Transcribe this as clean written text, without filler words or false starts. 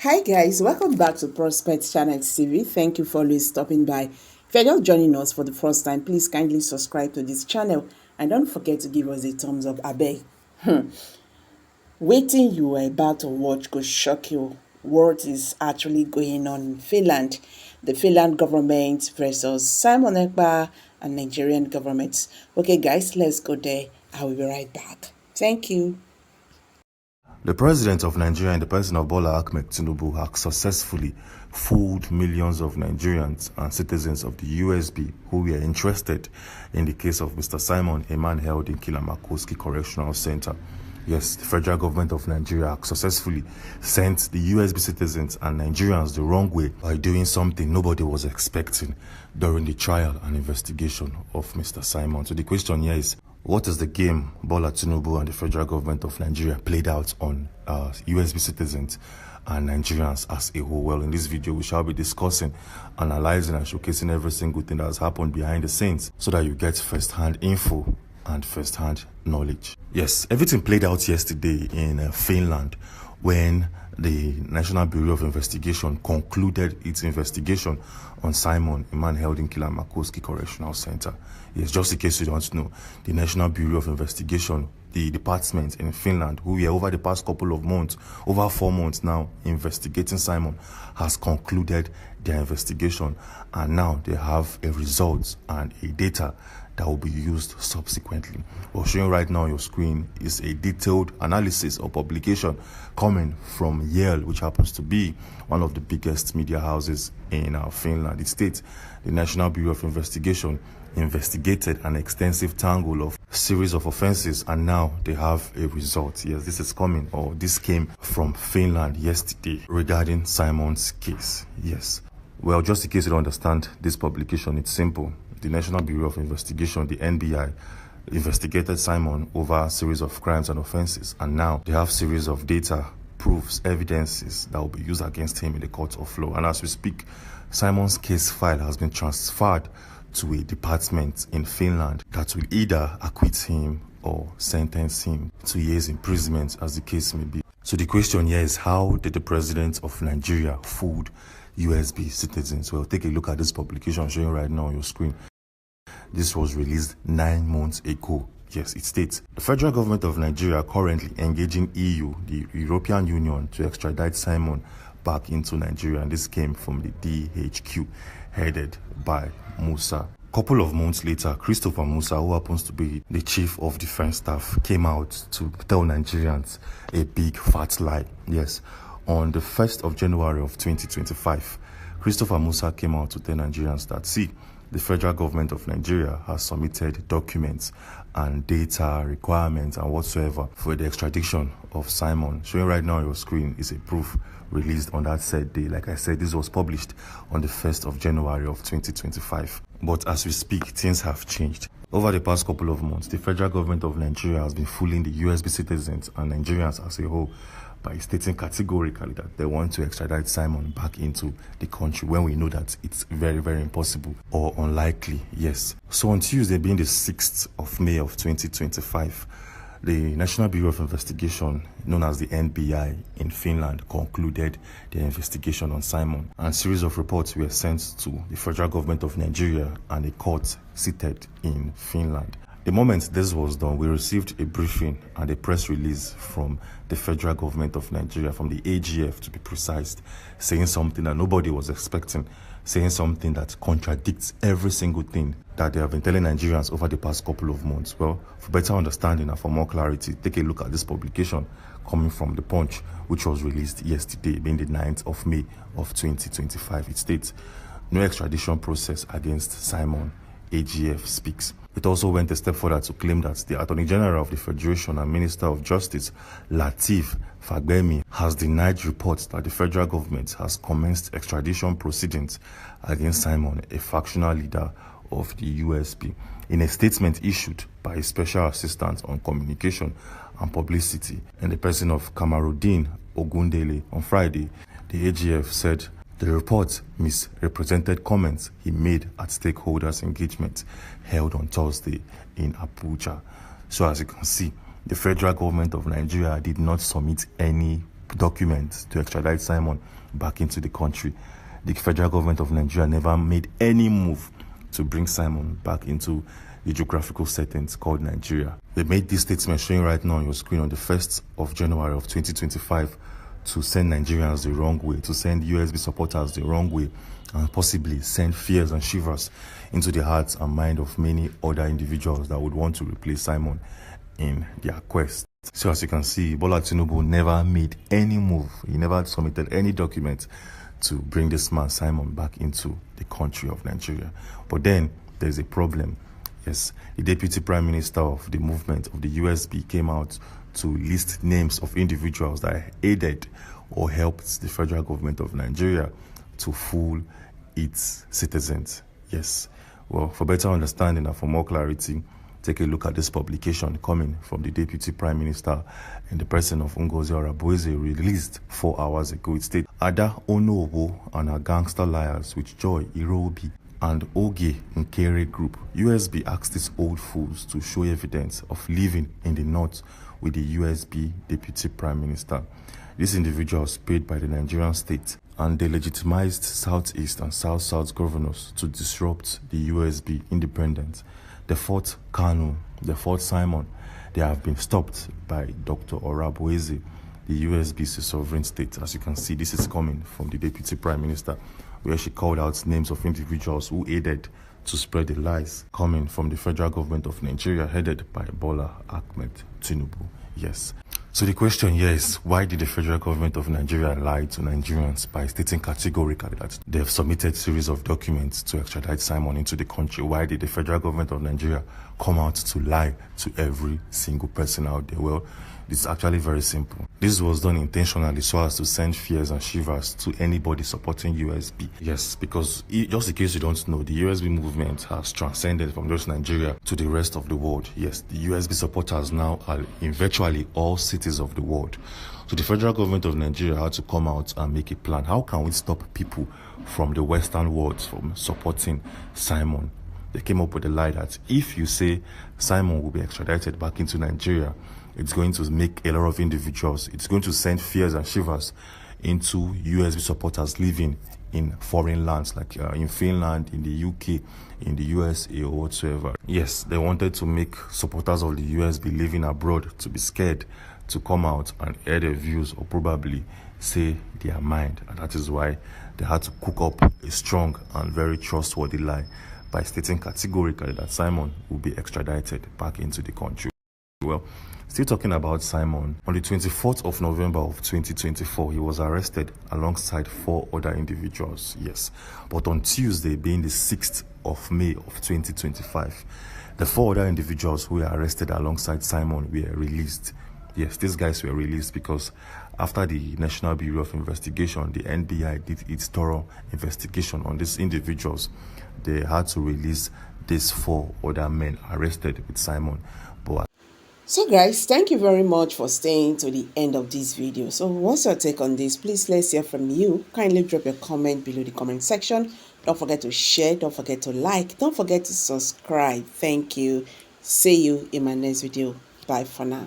Hi guys, welcome back to Prospect Channel TV. Thank you for always stopping by. If you're just joining us for the first time, please kindly subscribe to this channel and don't forget to give us a thumbs up, abeg. Waiting you are about to watch could shock you. What is actually going on in Finland? The Finland government versus Simon Ekpa and Nigerian government. Okay guys, let's go there. I will be right back. Thank you. The president of Nigeria in the person of Bola Ahmed Tinubu has successfully fooled millions of Nigerians and citizens of the USB who were interested in the case of Mr. Simon, a man held in Kilamakoski Correctional Center. Yes, the federal government of Nigeria successfully sent the USB citizens and Nigerians the wrong way by doing something nobody was expecting during the trial and investigation of Mr. Simon. So the question here is, what is the game Bola Tinubu and the federal government of Nigeria played out on USB citizens and Nigerians as a whole? Well, in this video, we shall be discussing, analyzing, and showcasing every single thing that has happened behind the scenes so that you get first-hand info and first-hand knowledge. Yes, everything played out yesterday in Finland when the National Bureau of Investigation concluded its investigation on Simon, a man held in Kilamakoski Correctional Center. Yes, just in case you don't know, the National Bureau of Investigation, the department in Finland, who were over the past couple of months, over 4 months now, investigating Simon, has concluded their investigation, and now they have a result and a data that will be used subsequently. What showing right now on your screen is a detailed analysis or publication coming from Yale, which happens to be one of the biggest media houses in Finland. It states the National Bureau of Investigation investigated an extensive tangle of series of offenses, and now they have a result. Yes, this is coming, or this came from Finland yesterday regarding Simon's case. Yes. Well, just in case you don't understand this publication, it's simple. The National Bureau of Investigation, the NBI, investigated Simon over a series of crimes and offenses, and now they have a series of data, proofs, evidences that will be used against him in the court of law. And as we speak, Simon's case file has been transferred to a department in Finland that will either acquit him or sentence him to years imprisonment, as the case may be. So the question here is, how did the president of Nigeria fool USB citizens? Well, take a look at this publication showing right now on your screen. This was released 9 months ago. Yes, it states, the federal government of Nigeria currently engaging EU, the European Union, to extradite Simon back into Nigeria. And this came from the DHQ, headed by Musa. Couple of months later, Christopher Musa, who happens to be the chief of defense staff, came out to tell Nigerians a big fat lie. Yes, on the 1st of January of 2025, Christopher Musa came out to tell Nigerians that, see, the federal government of Nigeria has submitted documents and data requirements and whatsoever for the extradition of Simon. Showing right now on your screen is a proof released on that said day. Like I said, this was published on the 1st of January of 2025. But as we speak, things have changed. Over the past couple of months, the federal government of Nigeria has been fooling the USB citizens and Nigerians as a whole by stating categorically that they want to extradite Simon back into the country, when we know that it's very, very impossible or unlikely. Yes. So on Tuesday, being the 6th of May of 2025, the National Bureau of Investigation, known as the NBI in Finland, concluded their investigation on Simon, and a series of reports were sent to the federal government of Nigeria and a court seated in Finland. The moment this was done, we received a briefing and a press release from the federal government of Nigeria, from the AGF to be precise, saying something that nobody was expecting, saying something that contradicts every single thing that they have been telling Nigerians over the past couple of months. Well, for better understanding and for more clarity, take a look at this publication coming from The Punch, which was released yesterday, being the 9th of May of 2025. It states, no extradition process against Simon, AGF speaks. It also went a step further to claim that the Attorney General of the Federation and Minister of Justice, Lateef Fagbemi, has denied reports that the federal government has commenced extradition proceedings against Simon, a factional leader of the USB. In a statement issued by a special assistant on communication and publicity in the person of Kamarudin Ogundele on Friday, the AGF said the report misrepresented comments he made at stakeholders' engagement held on Thursday in Abuja. So as you can see, the federal government of Nigeria did not submit any documents to extradite Simon back into the country. The federal government of Nigeria never made any move to bring Simon back into the geographical settings called Nigeria. They made this statement showing right now on your screen on the 1st of January of 2025 to send Nigerians the wrong way, to send USB supporters the wrong way, and possibly send fears and shivers into the hearts and mind of many other individuals that would want to replace Simon in their quest. So as you can see, Bola Tinubu never made any move. He never submitted any document to bring this man Simon back into the country of Nigeria. But then there's a problem. Yes, the Deputy Prime Minister of the movement of the USB came out to list names of individuals that aided or helped the federal government of Nigeria to fool its citizens. Yes, well, for better understanding and for more clarity, take a look at this publication coming from the Deputy Prime Minister in the person of Ngozi Orabueze, released 4 hours ago. It states, Ada Onowo and her gangster liars with Joy Irobi and Oge Nkere group, USB asked these old fools to show evidence of living in the north with the USB Deputy Prime Minister. These individuals paid by the Nigerian state, and they legitimized Southeast and South-South governors to disrupt the USB independence. They fought Kanu, they fought Simon. They have been stopped by Dr. Orabueze. The USB is a sovereign state. As you can see, this is coming from the Deputy Prime Minister, where she called out names of individuals who aided to spread the lies coming from the federal government of Nigeria, headed by Bola Ahmed Tinubu. Yes. So the question here is, why did the federal government of Nigeria lie to Nigerians by stating categorically that they have submitted a series of documents to extradite Simon into the country? Why did the federal government of Nigeria come out to lie to every single person out there? Well, it's actually very simple. This was done intentionally so as to send fears and shivers to anybody supporting USB. Yes, because just in case you don't know, the USB movement has transcended from just Nigeria to the rest of the world. Yes, the USB supporters now are in virtually all cities of the world. So the federal government of Nigeria had to come out and make a plan. How can we stop people from the Western world from supporting Simon? They came up with a lie that if you say Simon will be extradited back into Nigeria, it's going to make a lot of individuals, it's going to send fears and shivers into USB supporters living in foreign lands, like in Finland, in the UK, in the USA or whatsoever. Yes, they wanted to make supporters of the USB living abroad to be scared to come out and air their views or probably say their mind. And that is why they had to cook up a strong and very trustworthy lie by stating categorically that Simon will be extradited back into the country. Well, still talking about Simon, on the 24th of November of 2024, he was arrested alongside 4 other individuals. Yes, but on Tuesday, being the 6th of May of 2025, the 4 other individuals who were arrested alongside Simon were released. Yes, these guys were released because after the National Bureau of Investigation, the NBI, did its thorough investigation on these individuals, they had to release these 4 other men arrested with Simon. But so guys, thank you very much for staying to the end of this video. So what's your take on this? Please, let's hear from you. Kindly drop your comment below the comment section. Don't forget to share, don't forget to like, don't forget to subscribe. Thank you. See you in my next video. Bye for now.